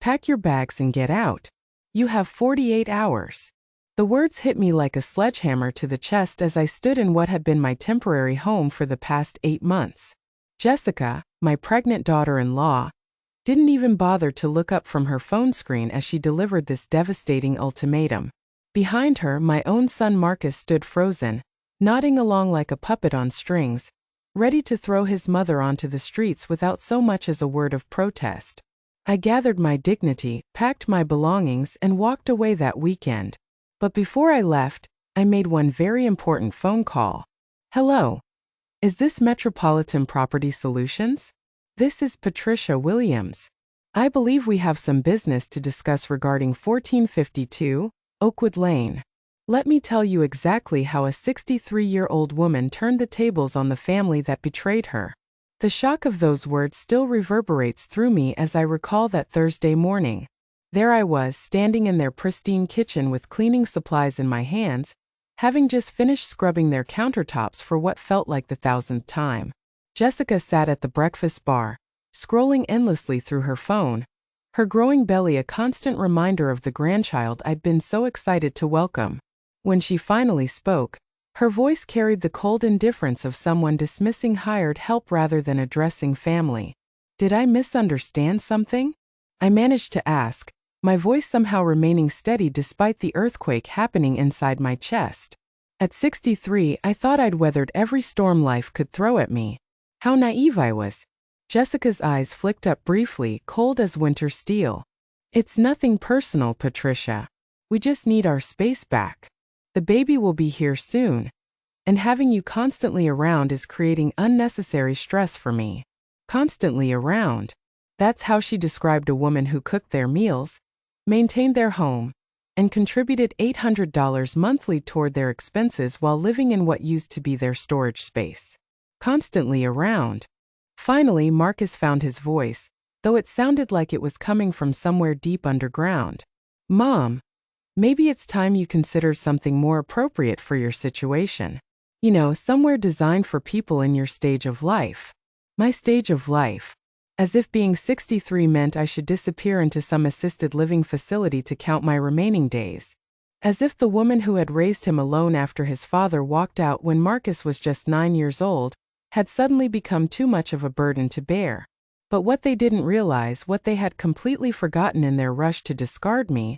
Pack your bags and get out. You have 48 hours. The words hit me like a sledgehammer to the chest as I stood in what had been my temporary home for the past 8 months. Jessica, my pregnant daughter-in-law, didn't even bother to look up from her phone screen as she delivered this devastating ultimatum. Behind her, my own son Marcus stood frozen, nodding along like a puppet on strings, ready to throw his mother onto the streets without so much as a word of protest. I gathered my dignity, packed my belongings, and walked away that weekend. But before I left, I made one very important phone call. Hello. Is this Metropolitan Property Solutions? This is Patricia Williams. I believe we have some business to discuss regarding 1452 Oakwood Lane. Let me tell you exactly how a 63-year-old woman turned the tables on the family that betrayed her. The shock of those words still reverberates through me as I recall that Thursday morning. There I was, standing in their pristine kitchen with cleaning supplies in my hands, having just finished scrubbing their countertops for what felt like the 1000th time. Jessica sat at the breakfast bar, scrolling endlessly through her phone, her growing belly a constant reminder of the grandchild I'd been so excited to welcome. When she finally spoke, her voice carried the cold indifference of someone dismissing hired help rather than addressing family. Did I misunderstand something? I managed to ask, my voice somehow remaining steady despite the earthquake happening inside my chest. At 63, I thought I'd weathered every storm life could throw at me. How naive I was. Jessica's eyes flicked up briefly, cold as winter steel. It's nothing personal, Patricia. We just need our space back. The baby will be here soon, and having you constantly around is creating unnecessary stress for me. Constantly around. That's how she described a woman who cooked their meals, maintained their home, and contributed $800 monthly toward their expenses while living in what used to be their storage space. Constantly around. Finally, Marcus found his voice, though it sounded like it was coming from somewhere deep underground. Mom, maybe it's time you consider something more appropriate for your situation. You know, somewhere designed for people in your stage of life. My stage of life. As if being 63 meant I should disappear into some assisted living facility to count my remaining days. As if the woman who had raised him alone after his father walked out when Marcus was just 9 years old, had suddenly become too much of a burden to bear. But what they didn't realize, what they had completely forgotten in their rush to discard me,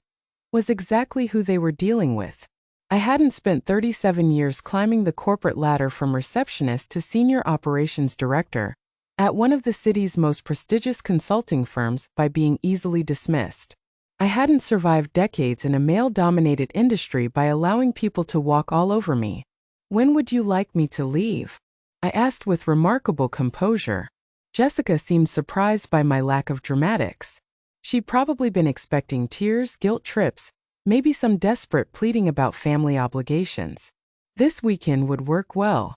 was exactly who they were dealing with. I hadn't spent 37 years climbing the corporate ladder from receptionist to senior operations director at one of the city's most prestigious consulting firms by being easily dismissed. I hadn't survived decades in a male-dominated industry by allowing people to walk all over me. When would you like me to leave? I asked with remarkable composure. Jessica seemed surprised by my lack of dramatics. She'd probably been expecting tears, guilt trips, maybe some desperate pleading about family obligations. This weekend would work well.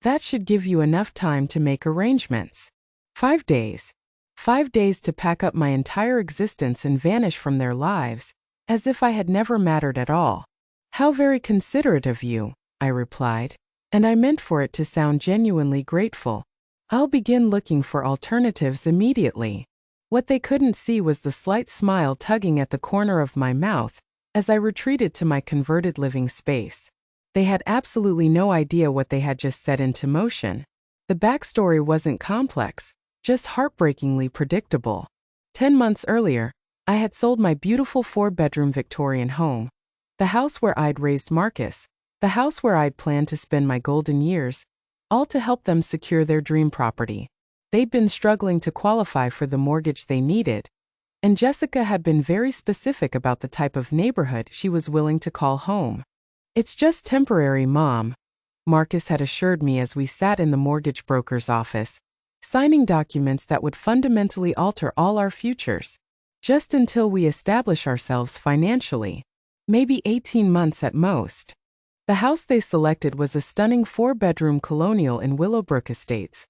That should give you enough time to make arrangements. 5 days. 5 days to pack up my entire existence and vanish from their lives, as if I had never mattered at all. How very considerate of you, I replied, and I meant for it to sound genuinely grateful. I'll begin looking for alternatives immediately. What they couldn't see was the slight smile tugging at the corner of my mouth as I retreated to my converted living space. They had absolutely no idea what they had just set into motion. The backstory wasn't complex, just heartbreakingly predictable. 10 months earlier, I had sold my beautiful 4-bedroom Victorian home, the house where I'd raised Marcus, the house where I'd planned to spend my golden years, all to help them secure their dream property. They'd been struggling to qualify for the mortgage they needed, and Jessica had been very specific about the type of neighborhood she was willing to call home. It's just temporary, Mom, Marcus had assured me as we sat in the mortgage broker's office, signing documents that would fundamentally alter all our futures. Just until we establish ourselves financially. Maybe 18 months at most. The house they selected was a stunning 4-bedroom colonial in Willowbrook Estates,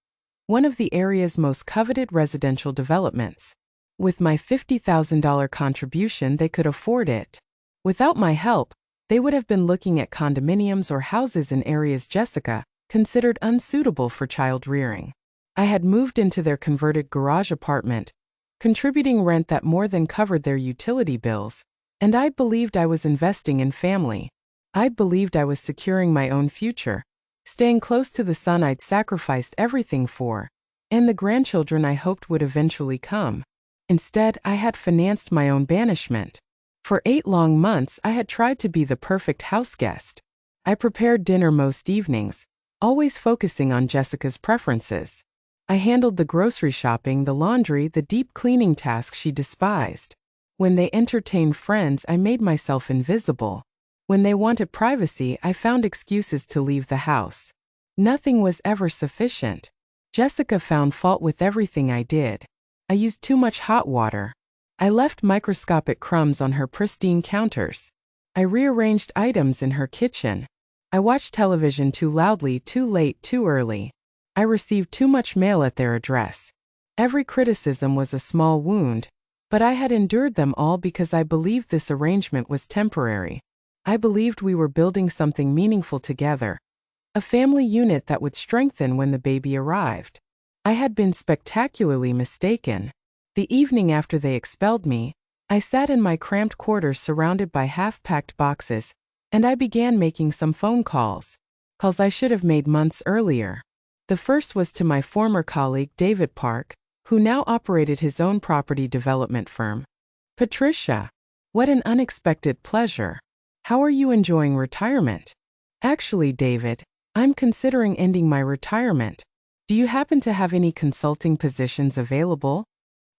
one of the area's most coveted residential developments. With my $50,000 contribution, they could afford it. Without my help, they would have been looking at condominiums or houses in areas Jessica considered unsuitable for child rearing. I had moved into their converted garage apartment, contributing rent that more than covered their utility bills, and I'd believed I was investing in family. I'd believed I was securing my own future, staying close to the son I'd sacrificed everything for, and the grandchildren I hoped would eventually come. Instead, I had financed my own banishment. For 8 long months, I had tried to be the perfect houseguest. I prepared dinner most evenings, always focusing on Jessica's preferences. I handled the grocery shopping, the laundry, the deep cleaning tasks she despised. When they entertained friends, I made myself invisible. When they wanted privacy, I found excuses to leave the house. Nothing was ever sufficient. Jessica found fault with everything I did. I used too much hot water. I left microscopic crumbs on her pristine counters. I rearranged items in her kitchen. I watched television too loudly, too late, too early. I received too much mail at their address. Every criticism was a small wound, but I had endured them all because I believed this arrangement was temporary. I believed we were building something meaningful together, a family unit that would strengthen when the baby arrived. I had been spectacularly mistaken. The evening after they expelled me, I sat in my cramped quarters surrounded by half-packed boxes, and I began making some phone calls I should have made months earlier. The first was to my former colleague David Park, who now operated his own property development firm. Patricia, what an unexpected pleasure. How are you enjoying retirement? Actually, David, I'm considering ending my retirement. Do you happen to have any consulting positions available?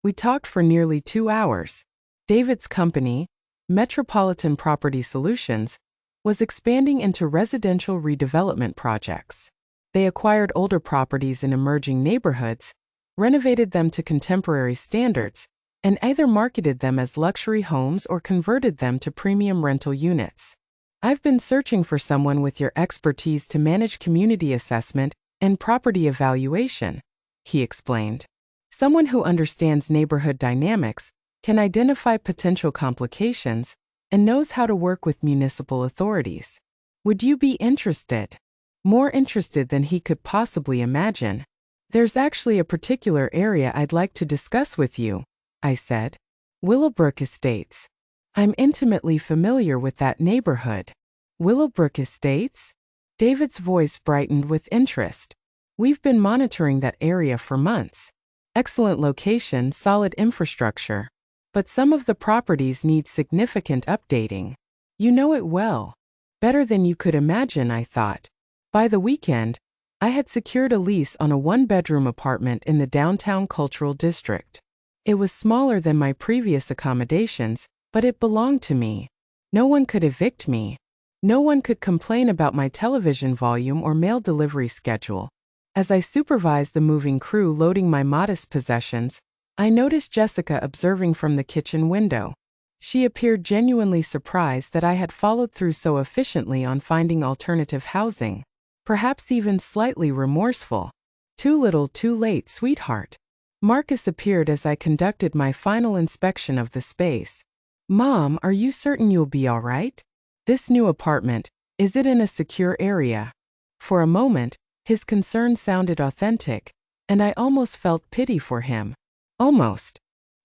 We talked for nearly 2 hours. David's company, Metropolitan Property Solutions, was expanding into residential redevelopment projects. They acquired older properties in emerging neighborhoods, renovated them to contemporary standards, and either marketed them as luxury homes or converted them to premium rental units. I've been searching for someone with your expertise to manage community assessment and property evaluation, he explained. Someone who understands neighborhood dynamics, can identify potential complications, and knows how to work with municipal authorities. Would you be interested? More interested than he could possibly imagine. There's actually a particular area I'd like to discuss with you, I said. Willowbrook Estates. I'm intimately familiar with that neighborhood. Willowbrook Estates? David's voice brightened with interest. We've been monitoring that area for months. Excellent location, solid infrastructure. But some of the properties need significant updating. You know it well. Better than you could imagine, I thought. By the weekend, I had secured a lease on a 1-bedroom apartment in the downtown cultural district. It was smaller than my previous accommodations, but it belonged to me. No one could evict me. No one could complain about my television volume or mail delivery schedule. As I supervised the moving crew loading my modest possessions, I noticed Jessica observing from the kitchen window. She appeared genuinely surprised that I had followed through so efficiently on finding alternative housing. Perhaps even slightly remorseful. Too little, too late, sweetheart. Marcus appeared as I conducted my final inspection of the space. Mom, are you certain you'll be all right? This new apartment, is it in a secure area? For a moment, his concern sounded authentic, and I almost felt pity for him. Almost.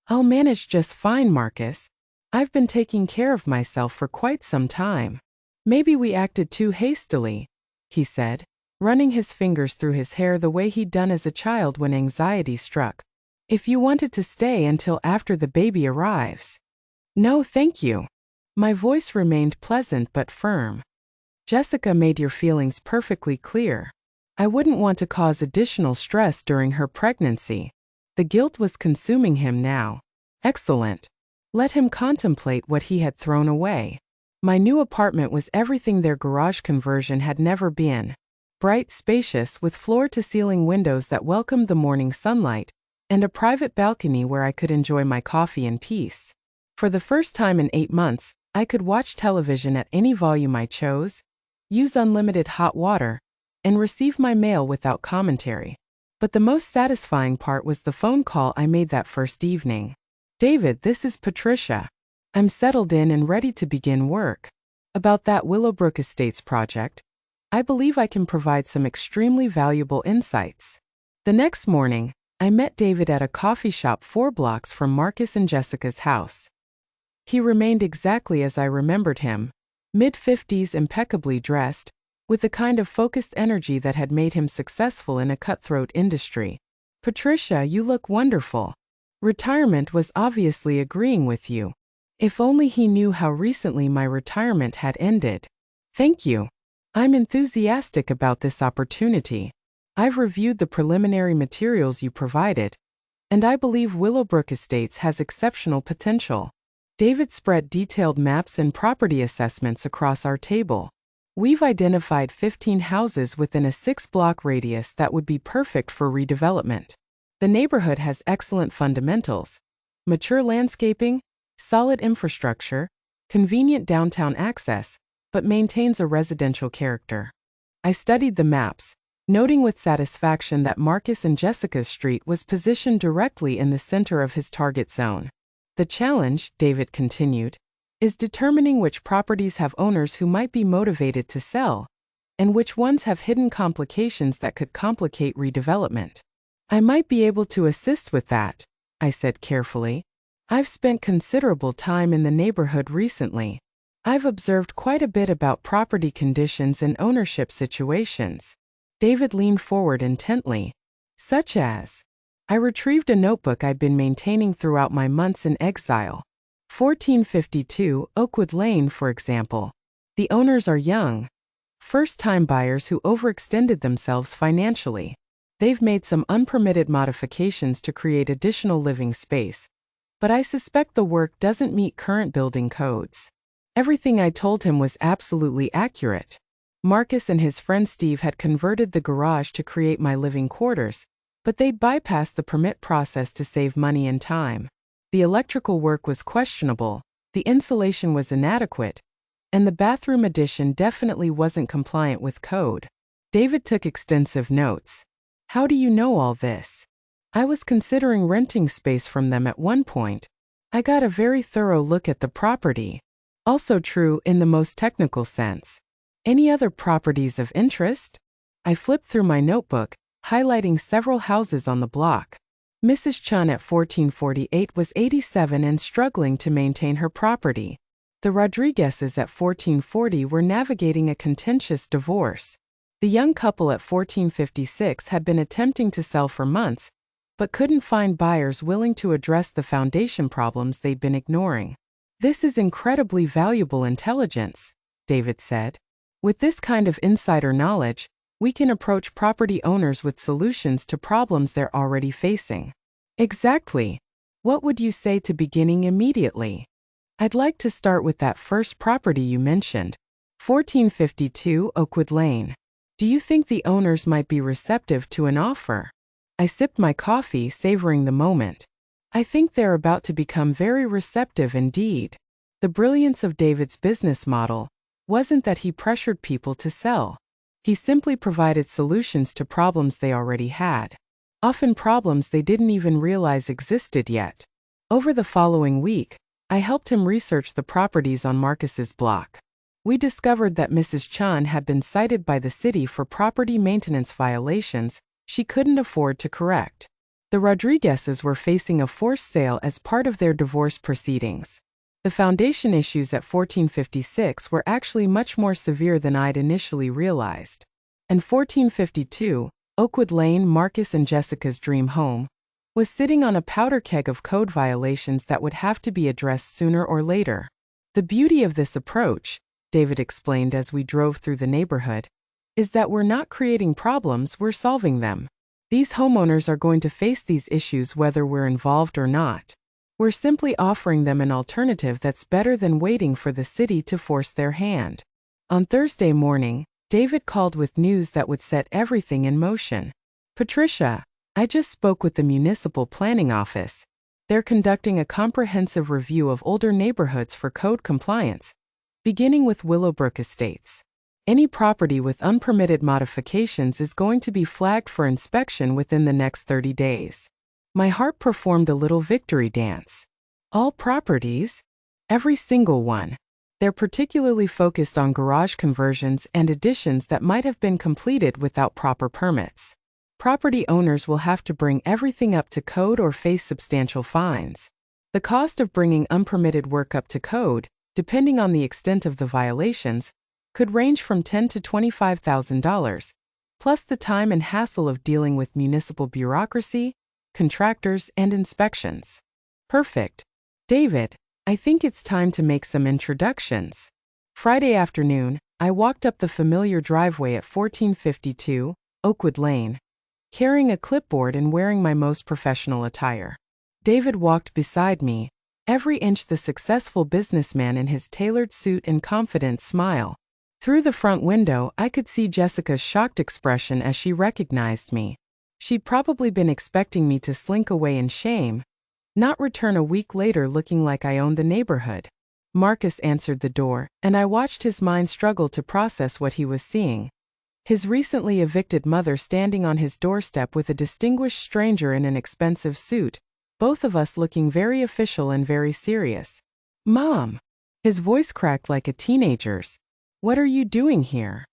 I'll manage just fine, Marcus. I've been taking care of myself for quite some time. Maybe we acted too hastily, he said, running his fingers through his hair the way he'd done as a child when anxiety struck. If you wanted to stay until after the baby arrives. No, thank you. My voice remained pleasant but firm. Jessica made your feelings perfectly clear. I wouldn't want to cause additional stress during her pregnancy. The guilt was consuming him now. Excellent. Let him contemplate what he had thrown away. My new apartment was everything their garage conversion had never been. Bright, spacious, with floor-to-ceiling windows that welcomed the morning sunlight, and a private balcony where I could enjoy my coffee in peace. For the first time in 8 months, I could watch television at any volume I chose, use unlimited hot water, and receive my mail without commentary. But the most satisfying part was the phone call I made that first evening. David, this is Patricia. I'm settled in and ready to begin work. About that Willowbrook Estates project, I believe I can provide some extremely valuable insights. The next morning, I met David at a coffee shop 4 blocks from Marcus and Jessica's house. He remained exactly as I remembered him, mid-50s, impeccably dressed, with the kind of focused energy that had made him successful in a cutthroat industry. "Patricia, you look wonderful. Retirement was obviously agreeing with you." If only he knew how recently my retirement had ended. "Thank you. I'm enthusiastic about this opportunity. I've reviewed the preliminary materials you provided, and I believe Willowbrook Estates has exceptional potential." David spread detailed maps and property assessments across our table. "We've identified 15 houses within a 6-block radius that would be perfect for redevelopment. The neighborhood has excellent fundamentals: mature landscaping, solid infrastructure, convenient downtown access, but maintains a residential character." I studied the maps, noting with satisfaction that Marcus and Jessica's street was positioned directly in the center of his target zone. "The challenge," David continued, "is determining which properties have owners who might be motivated to sell, and which ones have hidden complications that could complicate redevelopment." "I might be able to assist with that," I said carefully. "I've spent considerable time in the neighborhood recently. I've observed quite a bit about property conditions and ownership situations." David leaned forward intently. "Such as?" I retrieved a notebook I'd been maintaining throughout my months in exile. 1452 Oakwood Lane, for example. The owners are young, first-time buyers who overextended themselves financially. They've made some unpermitted modifications to create additional living space, but I suspect the work doesn't meet current building codes. Everything I told him was absolutely accurate. Marcus and his friend Steve had converted the garage to create my living quarters, but they'd bypassed the permit process to save money and time. The electrical work was questionable, the insulation was inadequate, and the bathroom addition definitely wasn't compliant with code. David took extensive notes. "How do you know all this?" "I was considering renting space from them at one point. I got a very thorough look at the property." "Also true in the most technical sense. Any other properties of interest?" I flipped through my notebook, highlighting several houses on the block. Mrs. Chun at 1448 was 87 and struggling to maintain her property. The Rodriguezes at 1440 were navigating a contentious divorce. The young couple at 1456 had been attempting to sell for months, but couldn't find buyers willing to address the foundation problems they'd been ignoring. "This is incredibly valuable intelligence," David said. "With this kind of insider knowledge, we can approach property owners with solutions to problems they're already facing." "Exactly. What would you say to beginning immediately?" "I'd like to start with that first property you mentioned, 1452 Oakwood Lane. Do you think the owners might be receptive to an offer?" I sipped my coffee, savoring the moment. "I think they're about to become very receptive indeed." The brilliance of David's business model wasn't that he pressured people to sell. He simply provided solutions to problems they already had, often problems they didn't even realize existed yet. Over the following week, I helped him research the properties on Marcus's block. We discovered that Mrs. Chun had been cited by the city for property maintenance violations she couldn't afford to correct. The Rodriguezes were facing a forced sale as part of their divorce proceedings. The foundation issues at 1456 were actually much more severe than I'd initially realized. And 1452, Oakwood Lane, Marcus and Jessica's dream home, was sitting on a powder keg of code violations that would have to be addressed sooner or later. "The beauty of this approach," David explained as we drove through the neighborhood, "is that we're not creating problems, we're solving them. These homeowners are going to face these issues whether we're involved or not. We're simply offering them an alternative that's better than waiting for the city to force their hand." On Thursday morning, David called with news that would set everything in motion. "Patricia, I just spoke with the municipal planning office. They're conducting a comprehensive review of older neighborhoods for code compliance, beginning with Willowbrook Estates. Any property with unpermitted modifications is going to be flagged for inspection within the next 30 days. My heart performed a little victory dance. All properties? Every single one. They're particularly focused on garage conversions and additions that might have been completed without proper permits. Property owners will have to bring everything up to code or face substantial fines. The cost of bringing unpermitted work up to code, depending on the extent of the violations, could range from $10,000 to $25,000, plus the time and hassle of dealing with municipal bureaucracy, contractors, and inspections. Perfect. David, I think it's time to make some introductions. Friday afternoon, I walked up the familiar driveway at 1452 Oakwood Lane, carrying a clipboard and wearing my most professional attire. David walked beside me, every inch the successful businessman in his tailored suit and confident smile. Through the front window, I could see Jessica's shocked expression as she recognized me. She'd probably been expecting me to slink away in shame, not return a week later looking like I owned the neighborhood. Marcus answered the door, and I watched his mind struggle to process what he was seeing. His recently evicted mother standing on his doorstep with a distinguished stranger in an expensive suit, both of us looking very official and very serious. "Mom!" His voice cracked like a teenager's. "What are you doing here?"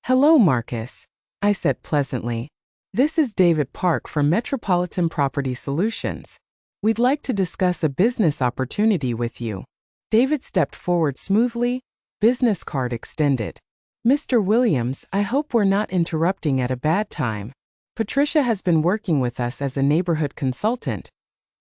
"Hello, Marcus," I said pleasantly. "This is David Park from Metropolitan Property Solutions. We'd like to discuss a business opportunity with you." David stepped forward smoothly, business card extended. "Mr. Williams, I hope we're not interrupting at a bad time. Patricia has been working with us as a neighborhood consultant,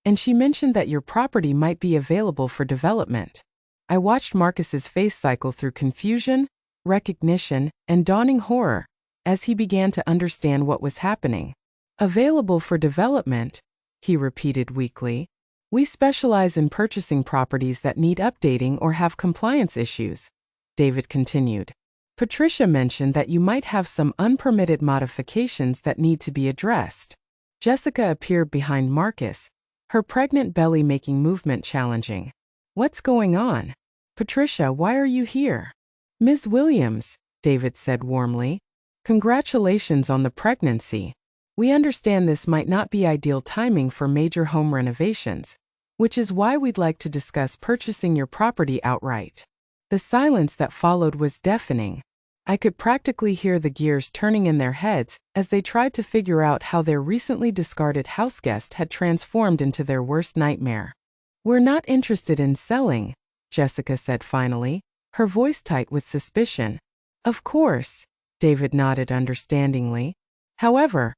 and she mentioned that your property might be available for development." I watched Marcus's face cycle through confusion, recognition, and dawning horror as he began to understand what was happening. "Available for development," he repeated weakly. "We specialize in purchasing properties that need updating or have compliance issues," David continued. "Patricia mentioned that you might have some unpermitted modifications that need to be addressed." Jessica appeared behind Marcus, her pregnant belly making movement challenging. "What's going on? Patricia, why are you here?" "Ms. Williams," David said warmly, "congratulations on the pregnancy. We understand this might not be ideal timing for major home renovations, which is why we'd like to discuss purchasing your property outright." The silence that followed was deafening. I could practically hear the gears turning in their heads as they tried to figure out how their recently discarded houseguest had transformed into their worst nightmare. "We're not interested in selling," Jessica said finally, her voice tight with suspicion. "Of course," David nodded understandingly. "However,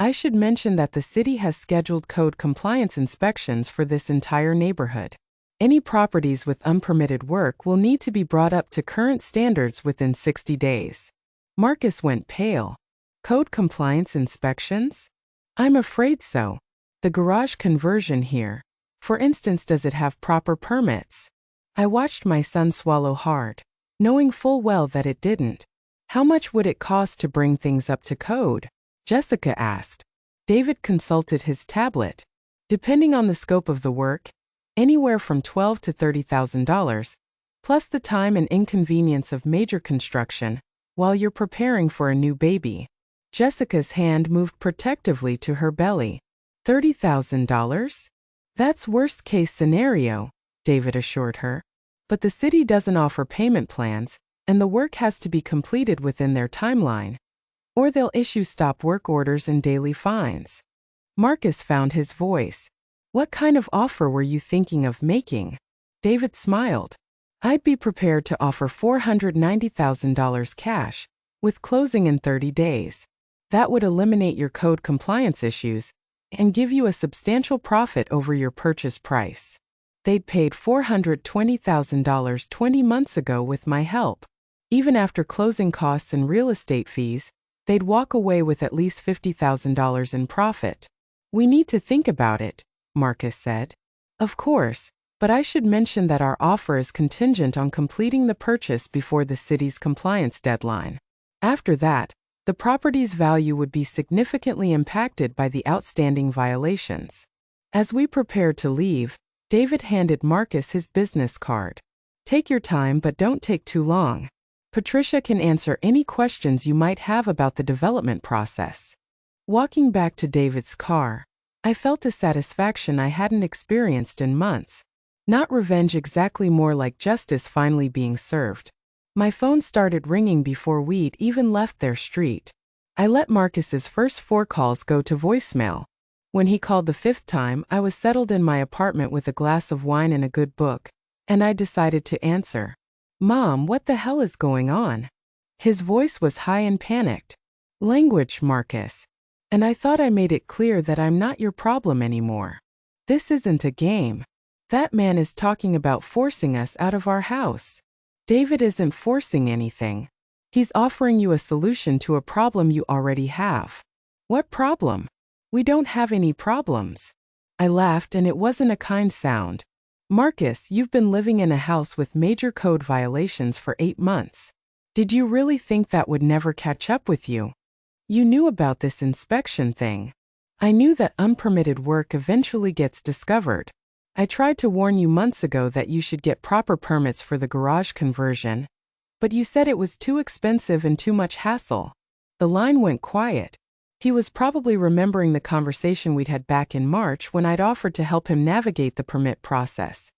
I should mention that the city has scheduled code compliance inspections for this entire neighborhood. Any properties with unpermitted work will need to be brought up to current standards within 60 days. Marcus went pale. "Code compliance inspections? I'm afraid so. The garage conversion here, for instance, does it have proper permits?" I watched my son swallow hard, knowing full well that it didn't. "How much would it cost to bring things up to code?" Jessica asked. David consulted his tablet. "Depending on the scope of the work, anywhere from $12,000 to $30,000, plus the time and inconvenience of major construction while you're preparing for a new baby." Jessica's hand moved protectively to her belly. $30,000? "That's worst-case scenario," David assured her. "But the city doesn't offer payment plans, and the work has to be completed within their timeline, or they'll issue stop work orders and daily fines." Marcus found his voice. "What kind of offer were you thinking of making?" David smiled. "I'd be prepared to offer $490,000 cash, with closing in 30 days. That would eliminate your code compliance issues and give you a substantial profit over your purchase price." They'd paid $420,000 20 months ago with my help. Even after closing costs and real estate fees, they'd walk away with at least $50,000 in profit. "We need to think about it," Marcus said. "Of course, but I should mention that our offer is contingent on completing the purchase before the city's compliance deadline. After that, the property's value would be significantly impacted by the outstanding violations." As we prepared to leave, David handed Marcus his business card. "Take your time, but don't take too long. Patricia can answer any questions you might have about the development process." Walking back to David's car, I felt a satisfaction I hadn't experienced in months. Not revenge exactly, more like justice finally being served. My phone started ringing before we'd even left their street. I let Marcus's first 4 calls go to voicemail. When he called the 5th time, I was settled in my apartment with a glass of wine and a good book, and I decided to answer. Mom, what the hell is going on? His voice was high and panicked. Language, Marcus. And I thought I made it clear that I'm not your problem anymore. This isn't a game. That man is talking about forcing us out of our house. David isn't forcing anything. He's offering you a solution to a problem you already have. What problem? We don't have any problems. I laughed, and it wasn't a kind sound. Marcus, you've been living in a house with major code violations for 8 months. Did you really think that would never catch up with you? You knew about this inspection thing. I knew that unpermitted work eventually gets discovered. I tried to warn you months ago that you should get proper permits for the garage conversion, but you said it was too expensive and too much hassle. The line went quiet. He was probably remembering the conversation we'd had back in March when I'd offered to help him navigate the permit process.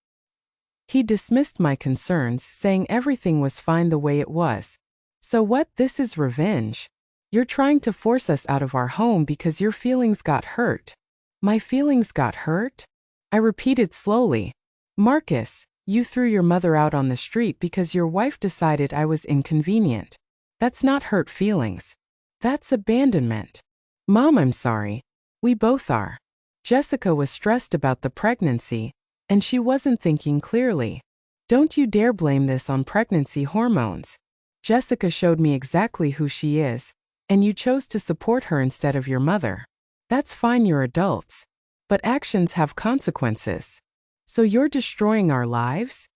He dismissed my concerns, saying everything was fine the way it was. So what? This is revenge. You're trying to force us out of our home because your feelings got hurt. My feelings got hurt? I repeated slowly. Marcus, you threw your mother out on the street because your wife decided I was inconvenient. That's not hurt feelings. That's abandonment. Mom, I'm sorry. We both are. Jessica was stressed about the pregnancy, and she wasn't thinking clearly. Don't you dare blame this on pregnancy hormones. Jessica showed me exactly who she is, and you chose to support her instead of your mother. That's fine, you're adults. But actions have consequences. So you're destroying our lives?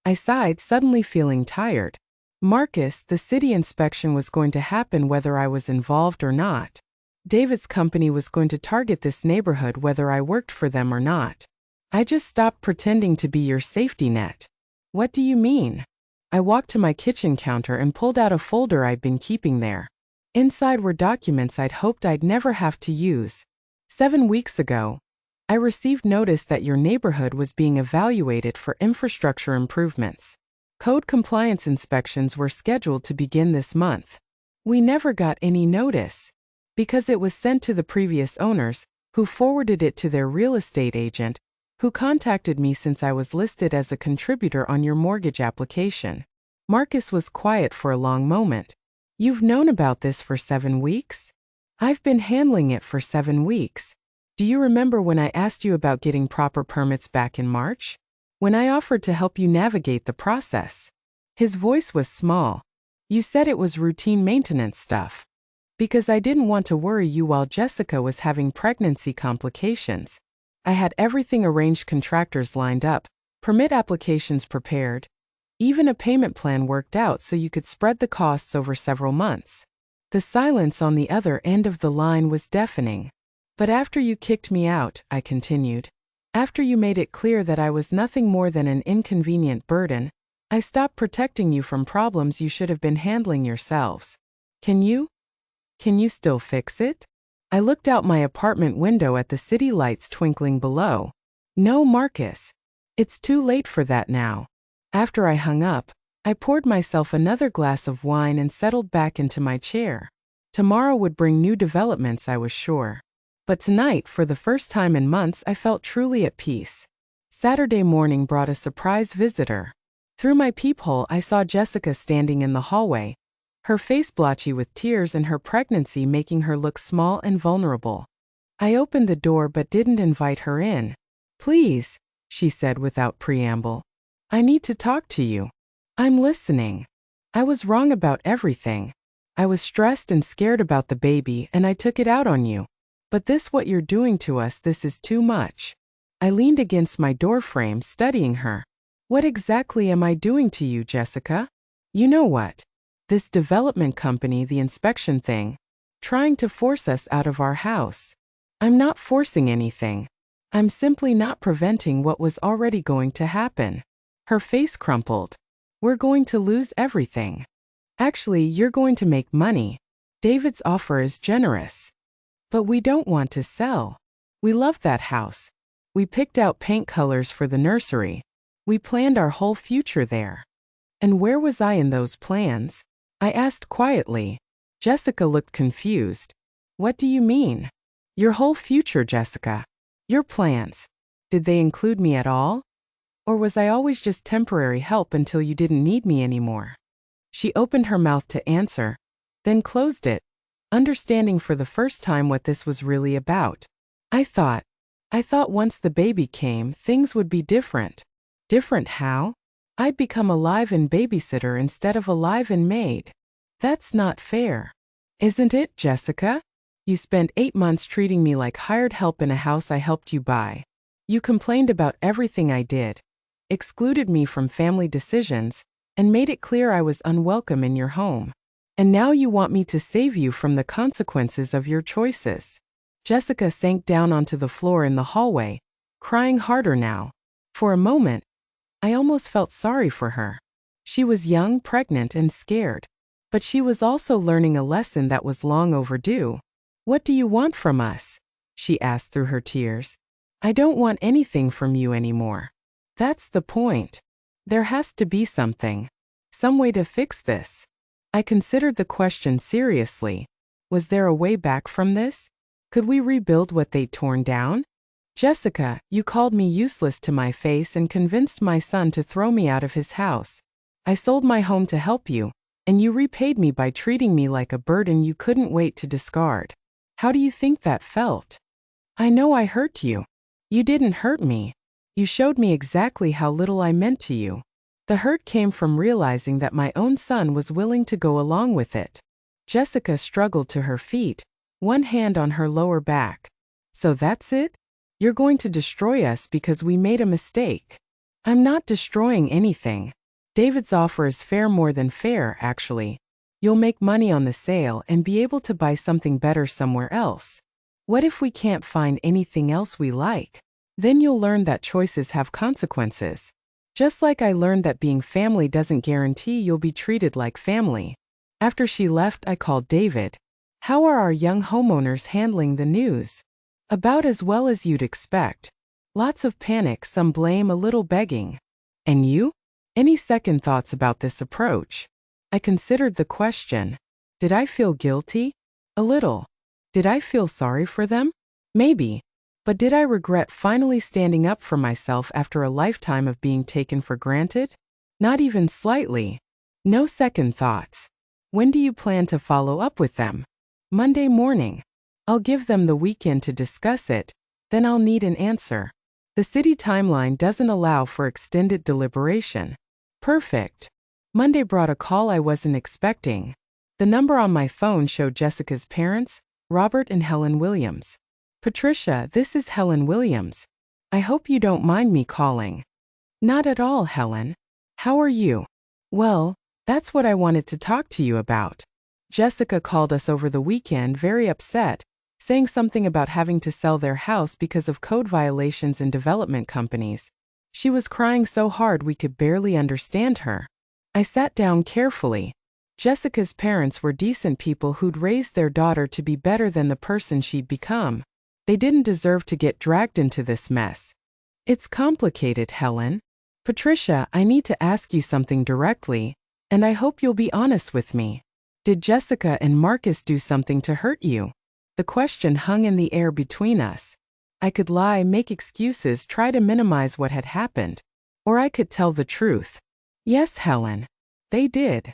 I sighed, suddenly feeling tired. Marcus, the city inspection was going to happen whether I was involved or not. David's company was going to target this neighborhood whether I worked for them or not. I just stopped pretending to be your safety net. What do you mean? I walked to my kitchen counter and pulled out a folder I'd been keeping there. Inside were documents I'd hoped I'd never have to use. 7 weeks ago, I received notice that your neighborhood was being evaluated for infrastructure improvements. Code compliance inspections were scheduled to begin this month. We never got any notice, because it was sent to the previous owners, who forwarded it to their real estate agent, who contacted me since I was listed as a contributor on your mortgage application. Marcus was quiet for a long moment. You've known about this for 7 weeks? I've been handling it for 7 weeks. Do you remember when I asked you about getting proper permits back in March? When I offered to help you navigate the process? His voice was small. You said it was routine maintenance stuff. Because I didn't want to worry you while Jessica was having pregnancy complications. I had everything arranged, contractors lined up, permit applications prepared, even a payment plan worked out so you could spread the costs over several months. The silence on the other end of the line was deafening. But after you kicked me out, I continued, after you made it clear that I was nothing more than an inconvenient burden, I stopped protecting you from problems you should have been handling yourselves. Can you still fix it? I looked out my apartment window at the city lights twinkling below. No, Marcus. It's too late for that now. After I hung up, I poured myself another glass of wine and settled back into my chair. Tomorrow would bring new developments, I was sure. But tonight, for the first time in months, I felt truly at peace. Saturday morning brought a surprise visitor. Through my peephole, I saw Jessica standing in the hallway, her face blotchy with tears and her pregnancy making her look small and vulnerable. I opened the door but didn't invite her in. Please, she said without preamble. I need to talk to you. I'm listening. I was wrong about everything. I was stressed and scared about the baby and I took it out on you. But what you're doing to us, this is too much. I leaned against my doorframe, studying her. What exactly am I doing to you, Jessica? You know what? This development company, the inspection thing, trying to force us out of our house. I'm not forcing anything. I'm simply not preventing what was already going to happen. Her face crumpled. We're going to lose everything. Actually, you're going to make money. David's offer is generous. But we don't want to sell. We love that house. We picked out paint colors for the nursery. We planned our whole future there. And where was I in those plans? I asked quietly. Jessica looked confused. What do you mean? Your whole future, Jessica. Your plans. Did they include me at all? Or was I always just temporary help until you didn't need me anymore? She opened her mouth to answer, then closed it, understanding for the first time what this was really about. I thought once the baby came, things would be different. Different how? I'd become a live-in babysitter instead of a live-in maid. That's not fair. Isn't it, Jessica? You spent 8 months treating me like hired help in a house I helped you buy. You complained about everything I did, excluded me from family decisions, and made it clear I was unwelcome in your home. And now you want me to save you from the consequences of your choices. Jessica sank down onto the floor in the hallway, crying harder now. For a moment, I almost felt sorry for her. She was young, pregnant, and scared. But she was also learning a lesson that was long overdue. What do you want from us? She asked through her tears. I don't want anything from you anymore. That's the point. There has to be something. Some way to fix this. I considered the question seriously. Was there a way back from this? Could we rebuild what they'd torn down? Jessica, you called me useless to my face and convinced my son to throw me out of his house. I sold my home to help you, and you repaid me by treating me like a burden you couldn't wait to discard. How do you think that felt? I know I hurt you. You didn't hurt me. You showed me exactly how little I meant to you. The hurt came from realizing that my own son was willing to go along with it. Jessica struggled to her feet, one hand on her lower back. So that's it? You're going to destroy us because we made a mistake. I'm not destroying anything. David's offer is fair, more than fair, actually. You'll make money on the sale and be able to buy something better somewhere else. What if we can't find anything else we like? Then you'll learn that choices have consequences. Just like I learned that being family doesn't guarantee you'll be treated like family. After she left, I called David. How are our young homeowners handling the news? About as well as you'd expect. Lots of panic, some blame, a little begging. And you? Any second thoughts about this approach? I considered the question. Did I feel guilty? A little. Did I feel sorry for them? Maybe. But did I regret finally standing up for myself after a lifetime of being taken for granted? Not even slightly. No second thoughts. When do you plan to follow up with them? Monday morning. I'll give them the weekend to discuss it, then I'll need an answer. The city timeline doesn't allow for extended deliberation. Perfect. Monday brought a call I wasn't expecting. The number on my phone showed Jessica's parents, Robert and Helen Williams. Patricia, this is Helen Williams. I hope you don't mind me calling. Not at all, Helen. How are you? Well, that's what I wanted to talk to you about. Jessica called us over the weekend very upset, saying something about having to sell their house because of code violations in development companies. She was crying so hard we could barely understand her. I sat down carefully. Jessica's parents were decent people who'd raised their daughter to be better than the person she'd become. They didn't deserve to get dragged into this mess. It's complicated, Helen. Patricia, I need to ask you something directly, and I hope you'll be honest with me. Did Jessica and Marcus do something to hurt you? The question hung in the air between us. I could lie, make excuses, try to minimize what had happened. Or I could tell the truth. Yes, Helen. They did.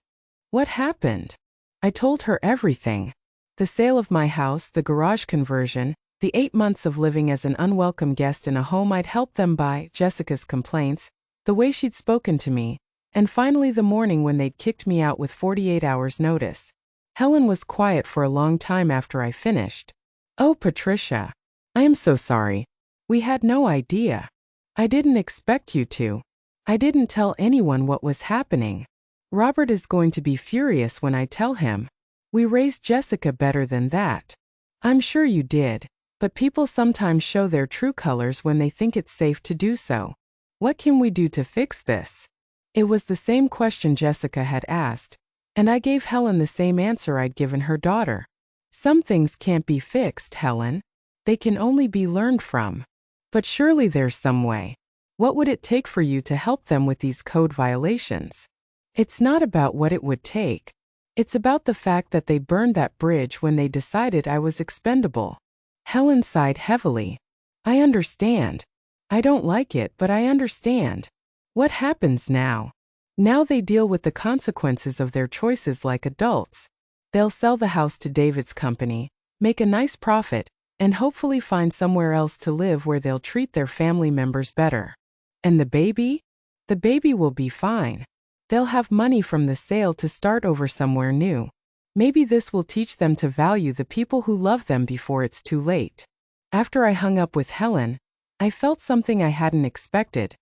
What happened? I told her everything. The sale of my house, the garage conversion, the 8 months of living as an unwelcome guest in a home I'd helped them buy, Jessica's complaints, the way she'd spoken to me, and finally the morning when they'd kicked me out with 48 hours notice. Helen was quiet for a long time after I finished. Oh, Patricia. I am so sorry. We had no idea. I didn't expect you to. I didn't tell anyone what was happening. Robert is going to be furious when I tell him. We raised Jessica better than that. I'm sure you did, but people sometimes show their true colors when they think it's safe to do so. What can we do to fix this? It was the same question Jessica had asked, and I gave Helen the same answer I'd given her daughter. Some things can't be fixed, Helen. They can only be learned from. But surely there's some way. What would it take for you to help them with these code violations? It's not about what it would take. It's about the fact that they burned that bridge when they decided I was expendable. Helen sighed heavily. I understand. I don't like it, but I understand. What happens now? Now they deal with the consequences of their choices like adults. They'll sell the house to David's company, make a nice profit, and hopefully find somewhere else to live where they'll treat their family members better. And the baby? The baby will be fine. They'll have money from the sale to start over somewhere new. Maybe this will teach them to value the people who love them before it's too late. After I hung up with Helen, I felt something I hadn't expected.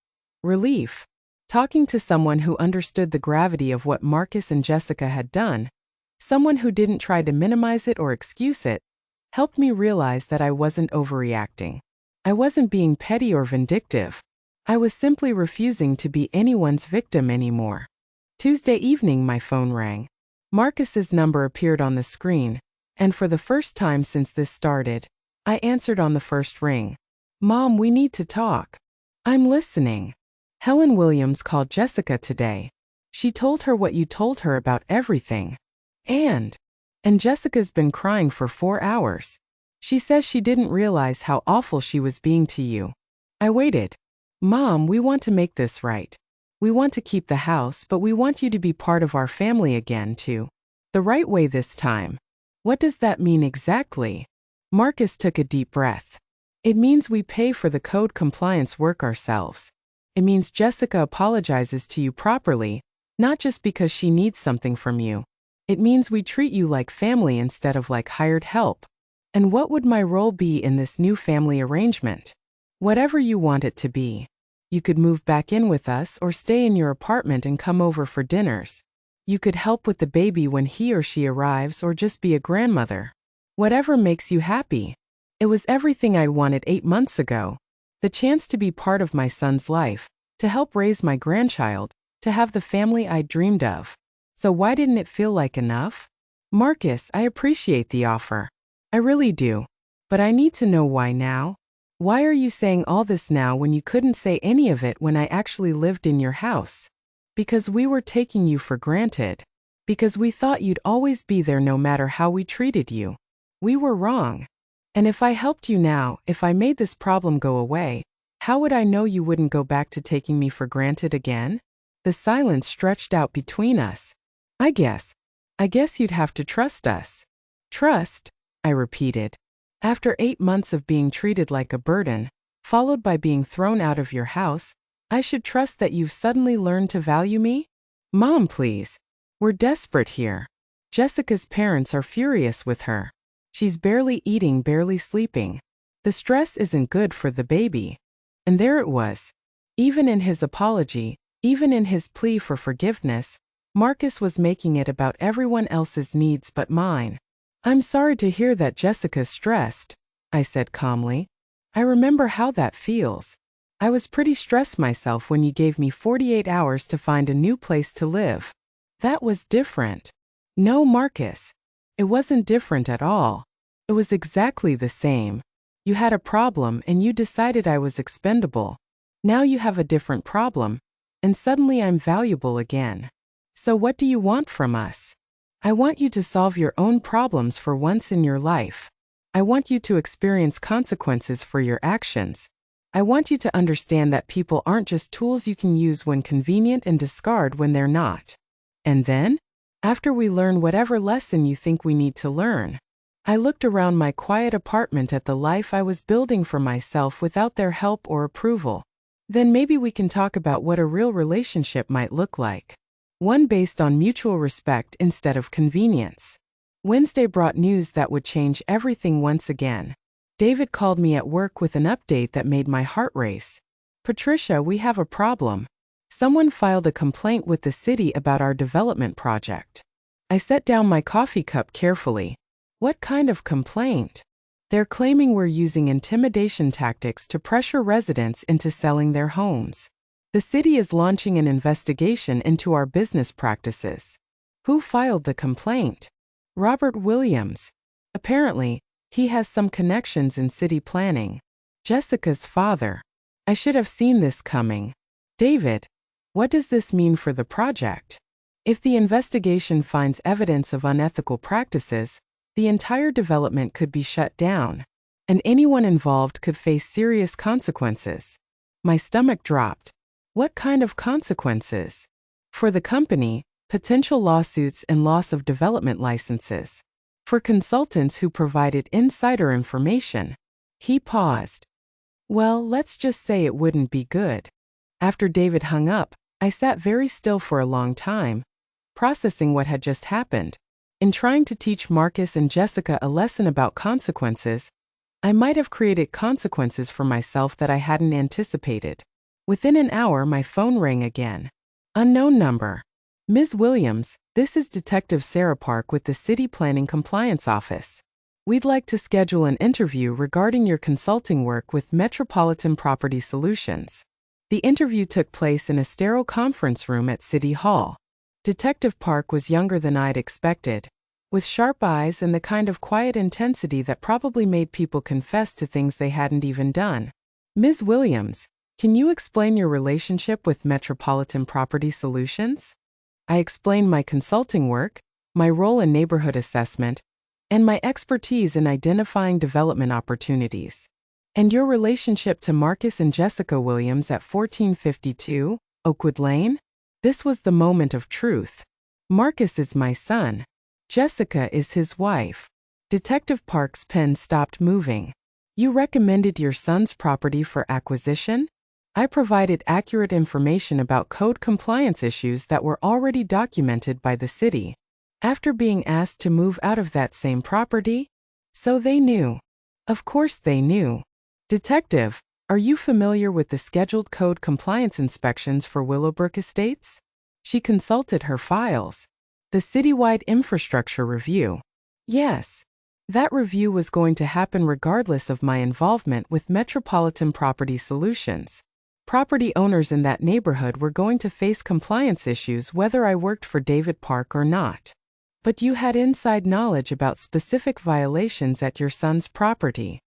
Relief. Talking to someone who understood the gravity of what Marcus and Jessica had done, someone who didn't try to minimize it or excuse it, helped me realize that I wasn't overreacting. I wasn't being petty or vindictive. I was simply refusing to be anyone's victim anymore. Tuesday evening, my phone rang. Marcus's number appeared on the screen, and for the first time since this started, I answered on the first ring. Mom, we need to talk. I'm listening. Helen Williams called Jessica today. She told her what you told her about everything. And Jessica's been crying for 4 hours. She says she didn't realize how awful she was being to you. I waited. Mom, we want to make this right. We want to keep the house, but we want you to be part of our family again, too. The right way this time. What does that mean exactly? Marcus took a deep breath. It means we pay for the code compliance work ourselves. It means Jessica apologizes to you properly, not just because she needs something from you. It means we treat you like family instead of like hired help. And what would my role be in this new family arrangement? Whatever you want it to be. You could move back in with us or stay in your apartment and come over for dinners. You could help with the baby when he or she arrives or just be a grandmother. Whatever makes you happy. It was everything I wanted 8 months ago. The chance to be part of my son's life, to help raise my grandchild, to have the family I dreamed of. So why didn't it feel like enough? Marcus, I appreciate the offer. I really do. But I need to know why now. Why are you saying all this now when you couldn't say any of it when I actually lived in your house? Because we were taking you for granted. Because we thought you'd always be there no matter how we treated you. We were wrong. And if I helped you now, if I made this problem go away, how would I know you wouldn't go back to taking me for granted again? The silence stretched out between us. I guess you'd have to trust us. Trust, I repeated. After 8 months of being treated like a burden, followed by being thrown out of your house, I should trust that you've suddenly learned to value me? Mom, please. We're desperate here. Jessica's parents are furious with her. She's barely eating, barely sleeping. The stress isn't good for the baby. And there it was. Even in his apology, even in his plea for forgiveness, Marcus was making it about everyone else's needs but mine. I'm sorry to hear that Jessica's stressed, I said calmly. I remember how that feels. I was pretty stressed myself when you gave me 48 hours to find a new place to live. That was different. No, Marcus. It wasn't different at all. It was exactly the same. You had a problem and you decided I was expendable. Now you have a different problem, and suddenly I'm valuable again. So what do you want from us? I want you to solve your own problems for once in your life. I want you to experience consequences for your actions. I want you to understand that people aren't just tools you can use when convenient and discard when they're not. And then, after we learn whatever lesson you think we need to learn, I looked around my quiet apartment at the life I was building for myself without their help or approval. Then maybe we can talk about what a real relationship might look like. One based on mutual respect instead of convenience. Wednesday brought news that would change everything once again. David called me at work with an update that made my heart race. Patricia, we have a problem. Someone filed a complaint with the city about our development project. I set down my coffee cup carefully. What kind of complaint? They're claiming we're using intimidation tactics to pressure residents into selling their homes. The city is launching an investigation into our business practices. Who filed the complaint? Robert Williams. Apparently, he has some connections in city planning. Jessica's father. I should have seen this coming. David, what does this mean for the project? If the investigation finds evidence of unethical practices, the entire development could be shut down, and anyone involved could face serious consequences. My stomach dropped. What kind of consequences? For the company, potential lawsuits and loss of development licenses. For consultants who provided insider information. He paused. Well, let's just say it wouldn't be good. After David hung up, I sat very still for a long time, processing what had just happened. In trying to teach Marcus and Jessica a lesson about consequences, I might have created consequences for myself that I hadn't anticipated. Within an hour, my phone rang again. Unknown number. Ms. Williams, this is Detective Sarah Park with the City Planning Compliance Office. We'd like to schedule an interview regarding your consulting work with Metropolitan Property Solutions. The interview took place in a sterile conference room at City Hall. Detective Park was younger than I'd expected, with sharp eyes and the kind of quiet intensity that probably made people confess to things they hadn't even done. Ms. Williams, can you explain your relationship with Metropolitan Property Solutions? I explained my consulting work, my role in neighborhood assessment, and my expertise in identifying development opportunities. And your relationship to Marcus and Jessica Williams at 1452 Oakwood Lane? This was the moment of truth. Marcus is my son. Jessica is his wife. Detective Park's pen stopped moving. You recommended your son's property for acquisition? I provided accurate information about code compliance issues that were already documented by the city. After being asked to move out of that same property? So they knew. Of course they knew. Detective, are you familiar with the scheduled code compliance inspections for Willowbrook Estates? She consulted her files. The citywide infrastructure review. Yes. That review was going to happen regardless of my involvement with Metropolitan Property Solutions. Property owners in that neighborhood were going to face compliance issues whether I worked for David Park or not. But you had inside knowledge about specific violations at your son's property.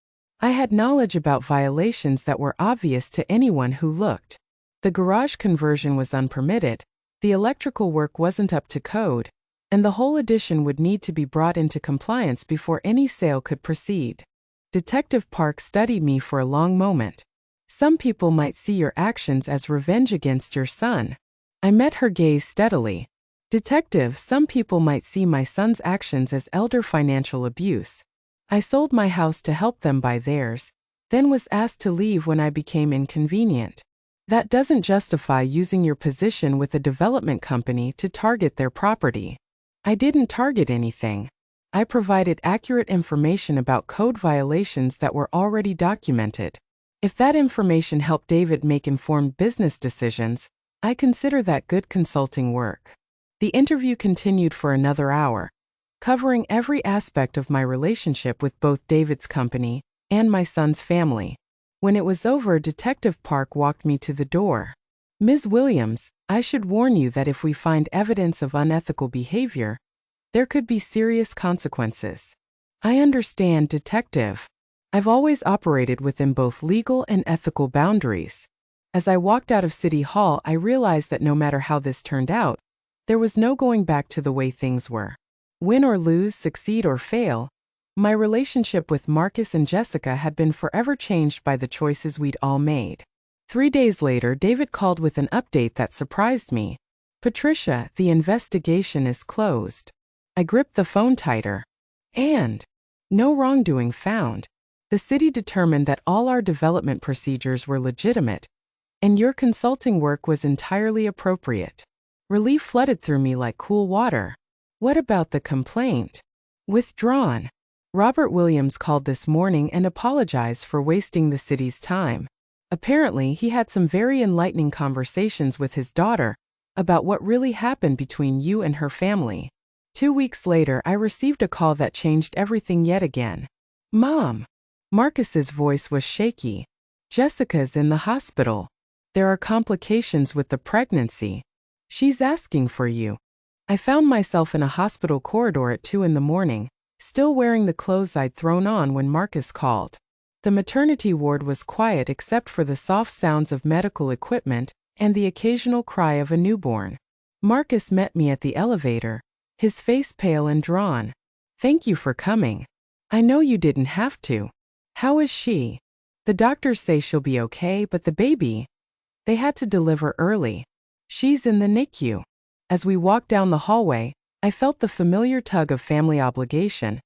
I had knowledge about violations that were obvious to anyone who looked. The garage conversion was unpermitted, the electrical work wasn't up to code, and the whole addition would need to be brought into compliance before any sale could proceed. Detective Park studied me for a long moment. Some people might see your actions as revenge against your son. I met her gaze steadily. Detective, some people might see my son's actions as elder financial abuse. I sold my house to help them buy theirs, then was asked to leave when I became inconvenient. That doesn't justify using your position with a development company to target their property. I didn't target anything. I provided accurate information about code violations that were already documented. If that information helped David make informed business decisions, I consider that good consulting work. The interview continued for another hour, covering every aspect of my relationship with both David's company and my son's family. When it was over, Detective Park walked me to the door. Ms. Williams, I should warn you that if we find evidence of unethical behavior, there could be serious consequences. I understand, Detective. I've always operated within both legal and ethical boundaries. As I walked out of City Hall, I realized that no matter how this turned out, there was no going back to the way things were. Win or lose, succeed or fail, my relationship with Marcus and Jessica had been forever changed by the choices we'd all made. 3 days later, David called with an update that surprised me. Patricia, the investigation is closed. I gripped the phone tighter. And no wrongdoing found. The city determined that all our development procedures were legitimate, and your consulting work was entirely appropriate. Relief flooded through me like cool water. What about the complaint? Withdrawn. Robert Williams called this morning and apologized for wasting the city's time. Apparently, he had some very enlightening conversations with his daughter about what really happened between you and her family. 2 weeks later, I received a call that changed everything yet again. Mom. Marcus's voice was shaky. Jessica's in the hospital. There are complications with the pregnancy. She's asking for you. I found myself in a hospital corridor at 2 a.m, still wearing the clothes I'd thrown on when Marcus called. The maternity ward was quiet except for the soft sounds of medical equipment and the occasional cry of a newborn. Marcus met me at the elevator, his face pale and drawn. Thank you for coming. I know you didn't have to. How is she? The doctors say she'll be okay, but the baby? They had to deliver early. She's in the NICU. As we walked down the hallway, I felt the familiar tug of family obligation,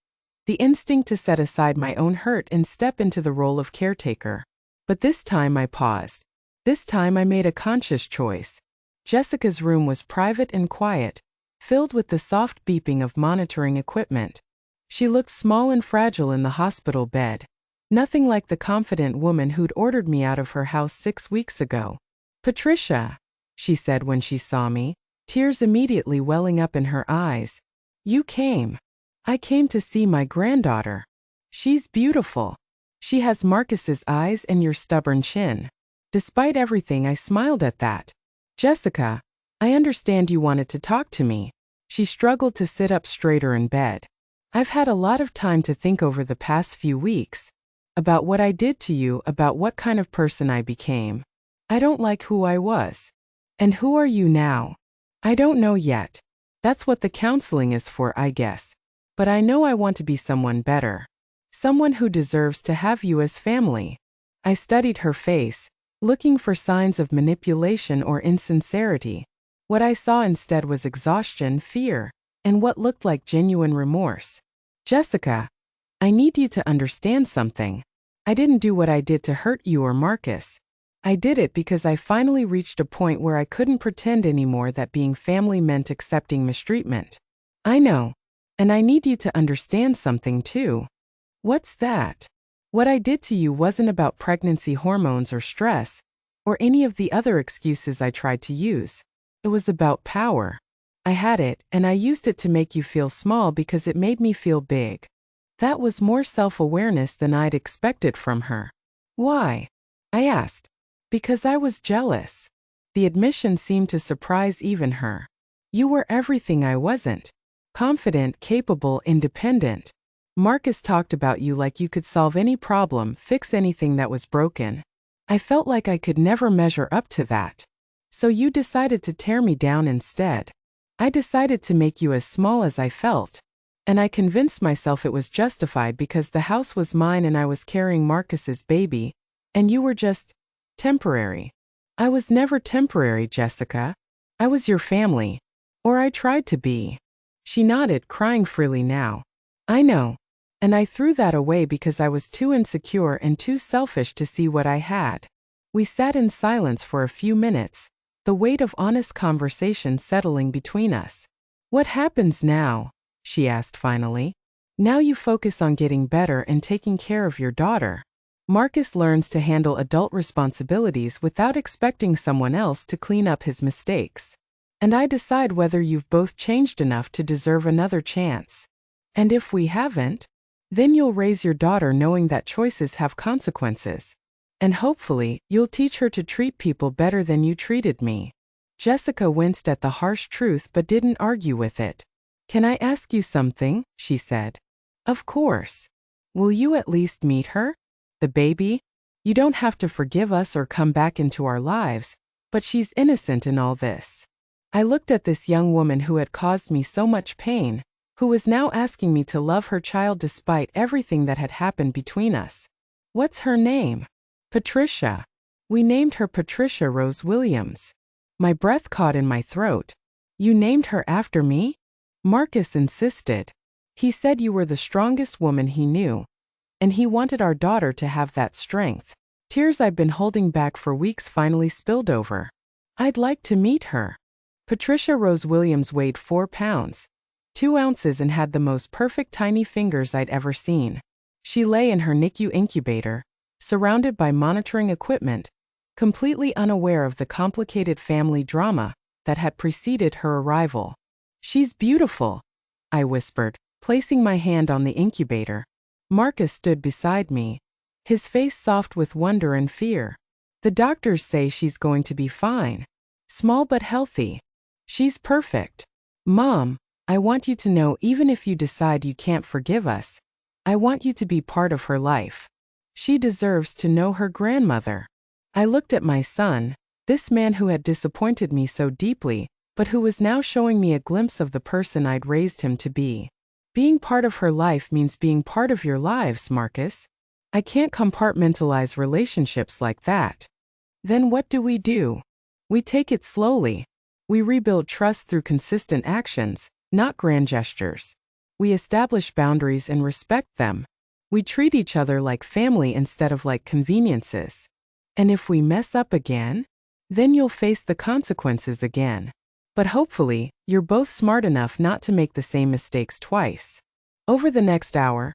the instinct to set aside my own hurt and step into the role of caretaker. But this time I paused. This time I made a conscious choice. Jessica's room was private and quiet, filled with the soft beeping of monitoring equipment. She looked small and fragile in the hospital bed. Nothing like the confident woman who'd ordered me out of her house 6 weeks ago. "Patricia," she said when she saw me, tears immediately welling up in her eyes. "You came." "I came to see my granddaughter. She's beautiful. She has Marcus's eyes and your stubborn chin." Despite everything, I smiled at that. "Jessica, I understand you wanted to talk to me." She struggled to sit up straighter in bed. "I've had a lot of time to think over the past few weeks. About what I did to you, about what kind of person I became. I don't like who I was. And who are you now? I don't know yet. That's what the counseling is for, I guess. But I know I want to be someone better. Someone who deserves to have you as family." I studied her face, looking for signs of manipulation or insincerity. What I saw instead was exhaustion, fear, and what looked like genuine remorse. "Jessica, I need you to understand something. I didn't do what I did to hurt you or Marcus. I did it because I finally reached a point where I couldn't pretend anymore that being family meant accepting mistreatment. I know. And I need you to understand something too." "What's that?" "What I did to you wasn't about pregnancy hormones or stress, or any of the other excuses I tried to use. It was about power. I had it, and I used it to make you feel small because it made me feel big." That was more self-awareness than I'd expected from her. "Why?" I asked. "Because I was jealous." The admission seemed to surprise even her. "You were everything I wasn't. Confident, capable, independent. Marcus talked about you like you could solve any problem, fix anything that was broken. I felt like I could never measure up to that. So you decided to tear me down instead. I decided to make you as small as I felt. And I convinced myself it was justified because the house was mine and I was carrying Marcus's baby, and you were just temporary. I was never temporary, Jessica. I was your family. Or I tried to be." She nodded, crying freely now. "I know. And I threw that away because I was too insecure and too selfish to see what I had." We sat in silence for a few minutes, the weight of honest conversation settling between us. "What happens now?" she asked finally. "Now you focus on getting better and taking care of your daughter. Marcus learns to handle adult responsibilities without expecting someone else to clean up his mistakes. And I decide whether you've both changed enough to deserve another chance. And if we haven't, then you'll raise your daughter knowing that choices have consequences. And hopefully, you'll teach her to treat people better than you treated me." Jessica winced at the harsh truth but didn't argue with it. "Can I ask you something?" she said. "Of course. Will you at least meet her? The baby? You don't have to forgive us or come back into our lives, but she's innocent in all this." I looked at this young woman who had caused me so much pain, who was now asking me to love her child despite everything that had happened between us. "What's her name?" "Patricia. We named her Patricia Rose Williams." My breath caught in my throat. "You named her after me?" "Marcus insisted. He said you were the strongest woman he knew, and he wanted our daughter to have that strength." Tears I'd been holding back for weeks finally spilled over. "I'd like to meet her." Patricia Rose Williams weighed 4 pounds, 2 ounces, and had the most perfect tiny fingers I'd ever seen. She lay in her NICU incubator, surrounded by monitoring equipment, completely unaware of the complicated family drama that had preceded her arrival. "She's beautiful," I whispered, placing my hand on the incubator. Marcus stood beside me, his face soft with wonder and fear. "The doctors say she's going to be fine. Small but healthy. She's perfect. Mom, I want you to know, even if you decide you can't forgive us, I want you to be part of her life. She deserves to know her grandmother." I looked at my son, this man who had disappointed me so deeply, but who was now showing me a glimpse of the person I'd raised him to be. Being part of her life means being part of your lives, Marcus. I can't compartmentalize relationships like that. Then what do? We take it slowly. We rebuild trust through consistent actions, not grand gestures. We establish boundaries and respect them. We treat each other like family instead of like conveniences. And if we mess up again, then you'll face the consequences again. But hopefully, you're both smart enough not to make the same mistakes twice. Over the next hour,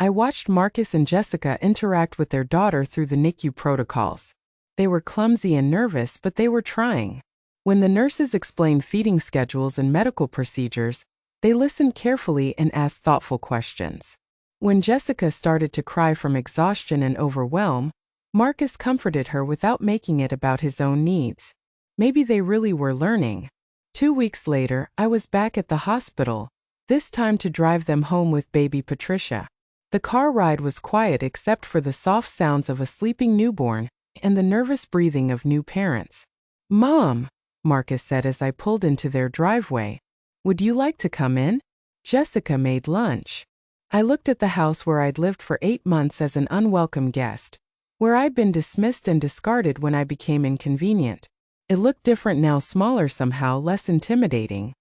I watched Marcus and Jessica interact with their daughter through the NICU protocols. They were clumsy and nervous, but they were trying. When the nurses explained feeding schedules and medical procedures, they listened carefully and asked thoughtful questions. When Jessica started to cry from exhaustion and overwhelm, Marcus comforted her without making it about his own needs. Maybe they really were learning. 2 weeks later, I was back at the hospital, this time to drive them home with baby Patricia. The car ride was quiet except for the soft sounds of a sleeping newborn and the nervous breathing of new parents. "Mom," Marcus said as I pulled into their driveway, "would you like to come in? Jessica made lunch." I looked at the house where I'd lived for 8 months as an unwelcome guest, where I'd been dismissed and discarded when I became inconvenient. It looked different now, smaller somehow, less intimidating.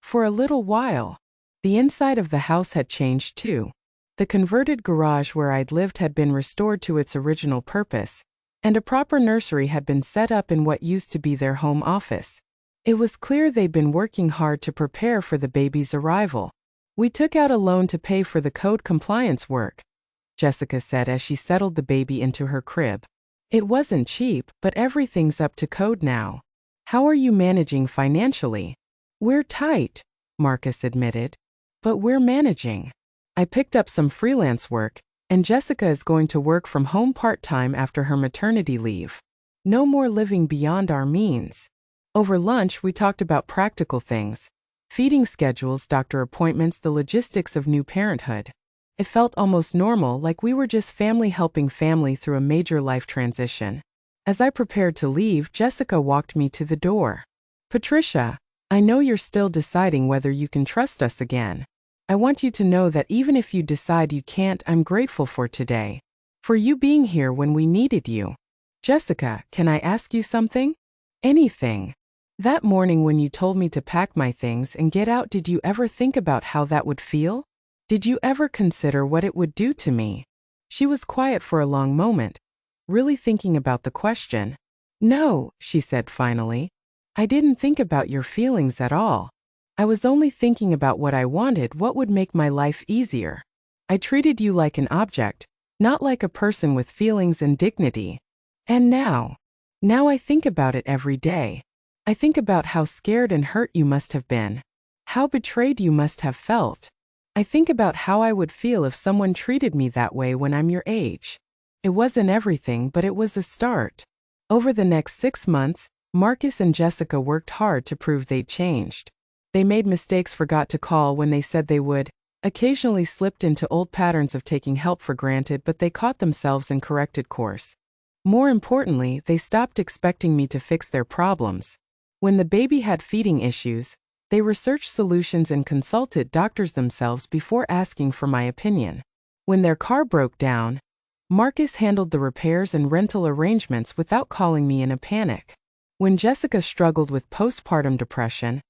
For a little while, the inside of the house had changed too. The converted garage where I'd lived had been restored to its original purpose, and a proper nursery had been set up in what used to be their home office. It was clear they'd been working hard to prepare for the baby's arrival. "We took out a loan to pay for the code compliance work," Jessica said as she settled the baby into her crib. "It wasn't cheap, but everything's up to code now. How are you managing financially?" "We're tight," Marcus admitted, "but we're managing." I picked up some freelance work, and Jessica is going to work from home part-time after her maternity leave. No more living beyond our means. Over lunch, we talked about practical things: feeding schedules, doctor appointments, the logistics of new parenthood. It felt almost normal, like we were just family helping family through a major life transition. As I prepared to leave, Jessica walked me to the door. "Patricia, I know you're still deciding whether you can trust us again. I want you to know that even if you decide you can't, I'm grateful for today. For you being here when we needed you. Jessica, can I ask you something?" "Anything." "That morning when you told me to pack my things and get out, did you ever think about how that would feel? Did you ever consider what it would do to me?" She was quiet for a long moment, really thinking about the question. "No," she said finally. "I didn't think about your feelings at all. I was only thinking about what I wanted, what would make my life easier. I treated you like an object, not like a person with feelings and dignity. And now I think about it every day. I think about how scared and hurt you must have been, how betrayed you must have felt. I think about how I would feel if someone treated me that way when I'm your age. It wasn't everything, but it was a start." Over the next 6 months, Marcus and Jessica worked hard to prove they'd changed. They made mistakes, forgot to call when they said they would, occasionally slipped into old patterns of taking help for granted, but they caught themselves and corrected course. More importantly, they stopped expecting me to fix their problems. When the baby had feeding issues, they researched solutions and consulted doctors themselves before asking for my opinion. When their car broke down, Marcus handled the repairs and rental arrangements without calling me in a panic. When Jessica struggled with postpartum depression,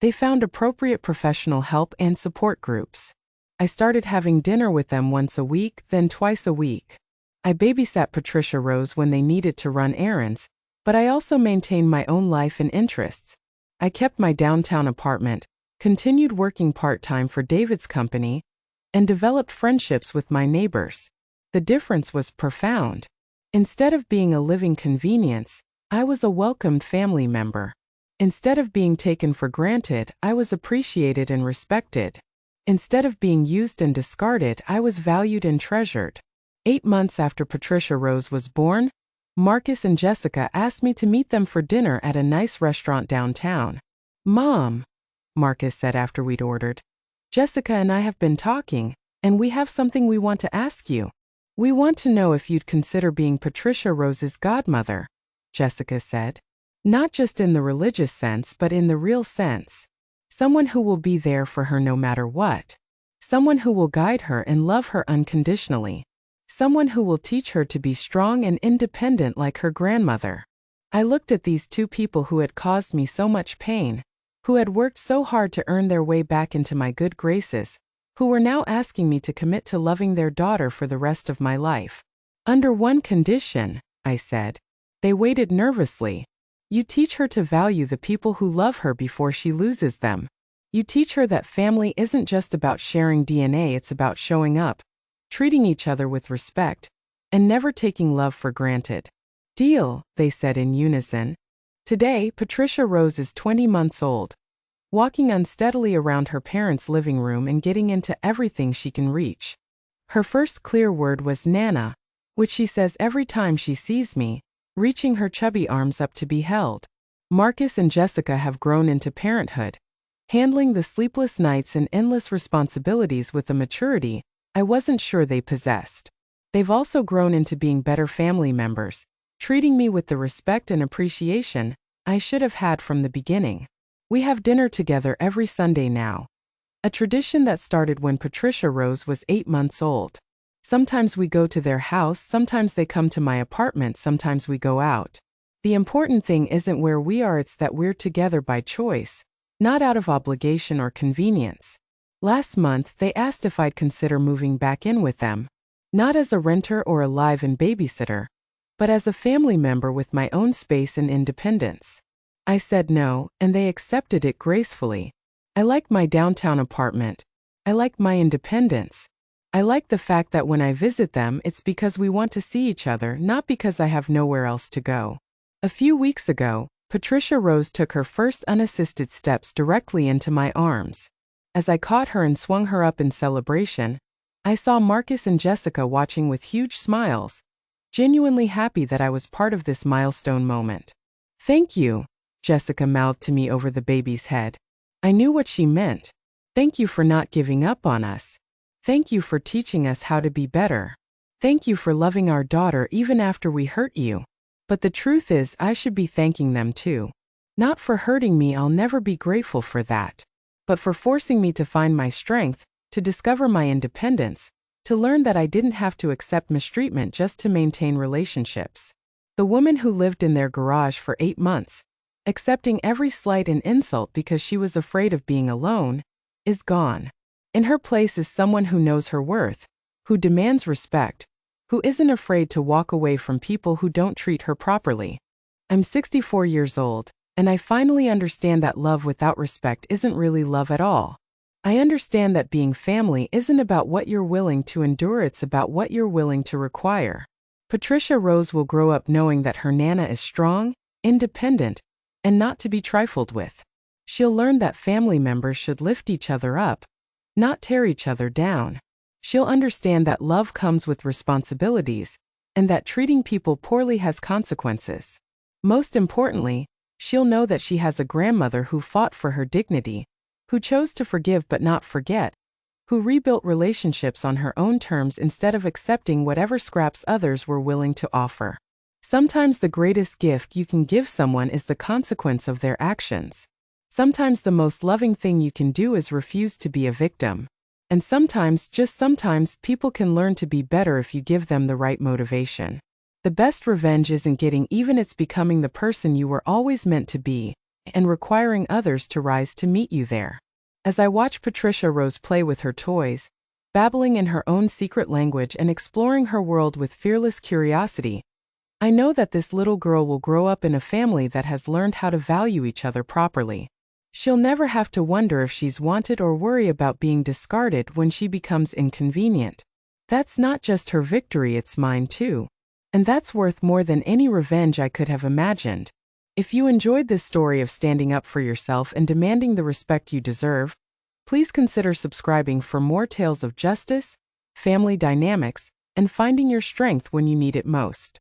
they found appropriate professional help and support groups. I started having dinner with them once a week, then twice a week. I babysat Patricia Rose when they needed to run errands, but I also maintained my own life and interests. I kept my downtown apartment, continued working part-time for David's company, and developed friendships with my neighbors. The difference was profound. Instead of being a living convenience, I was a welcomed family member. Instead of being taken for granted, I was appreciated and respected. Instead of being used and discarded, I was valued and treasured. 8 months after Patricia Rose was born, Marcus and Jessica asked me to meet them for dinner at a nice restaurant downtown. "Mom," Marcus said after we'd ordered, "Jessica and I have been talking, and we have something we want to ask you. We want to know if you'd consider being Patricia Rose's godmother," Jessica said. Not just in the religious sense, but in the real sense. Someone who will be there for her no matter what. Someone who will guide her and love her unconditionally. Someone who will teach her to be strong and independent like her grandmother. I looked at these two people who had caused me so much pain, who had worked so hard to earn their way back into my good graces, who were now asking me to commit to loving their daughter for the rest of my life. Under one condition, I said. They waited nervously. You teach her to value the people who love her before she loses them. You teach her that family isn't just about sharing DNA, it's about showing up, treating each other with respect, and never taking love for granted. Deal, they said in unison. Today, Patricia Rose is 20 months old, walking unsteadily around her parents' living room and getting into everything she can reach. Her first clear word was Nana, which she says every time she sees me, reaching her chubby arms up to be held. Marcus and Jessica have grown into parenthood, handling the sleepless nights and endless responsibilities with a maturity I wasn't sure they possessed. They've also grown into being better family members, treating me with the respect and appreciation I should have had from the beginning. We have dinner together every Sunday now, a tradition that started when Patricia Rose was 8 months old. Sometimes we go to their house, sometimes they come to my apartment, sometimes we go out. The important thing isn't where we are, it's that we're together by choice, not out of obligation or convenience. Last month, they asked if I'd consider moving back in with them, not as a renter or a live-in babysitter, but as a family member with my own space and independence. I said no, and they accepted it gracefully. I like my downtown apartment. I like my independence. I like the fact that when I visit them, it's because we want to see each other, not because I have nowhere else to go. A few weeks ago, Patricia Rose took her first unassisted steps directly into my arms. As I caught her and swung her up in celebration, I saw Marcus and Jessica watching with huge smiles, genuinely happy that I was part of this milestone moment. Thank you, Jessica mouthed to me over the baby's head. I knew what she meant. Thank you for not giving up on us. Thank you for teaching us how to be better. Thank you for loving our daughter even after we hurt you. But the truth is, I should be thanking them too. Not for hurting me, I'll never be grateful for that. But for forcing me to find my strength, to discover my independence, to learn that I didn't have to accept mistreatment just to maintain relationships. The woman who lived in their garage for 8 months, accepting every slight and insult because she was afraid of being alone, is gone. In her place is someone who knows her worth, who demands respect, who isn't afraid to walk away from people who don't treat her properly. I'm 64 years old, and I finally understand that love without respect isn't really love at all. I understand that being family isn't about what you're willing to endure, it's about what you're willing to require. Patricia Rose will grow up knowing that her Nana is strong, independent, and not to be trifled with. She'll learn that family members should lift each other up, not tear each other down. She'll understand that love comes with responsibilities, and that treating people poorly has consequences. Most importantly, she'll know that she has a grandmother who fought for her dignity, who chose to forgive but not forget, who rebuilt relationships on her own terms instead of accepting whatever scraps others were willing to offer. Sometimes the greatest gift you can give someone is the consequence of their actions. Sometimes the most loving thing you can do is refuse to be a victim. And sometimes, just sometimes, people can learn to be better if you give them the right motivation. The best revenge isn't getting even, it's becoming the person you were always meant to be, and requiring others to rise to meet you there. As I watch Patricia Rose play with her toys, babbling in her own secret language and exploring her world with fearless curiosity, I know that this little girl will grow up in a family that has learned how to value each other properly. She'll never have to wonder if she's wanted or worry about being discarded when she becomes inconvenient. That's not just her victory, it's mine too. And that's worth more than any revenge I could have imagined. If you enjoyed this story of standing up for yourself and demanding the respect you deserve, please consider subscribing for more tales of justice, family dynamics, and finding your strength when you need it most.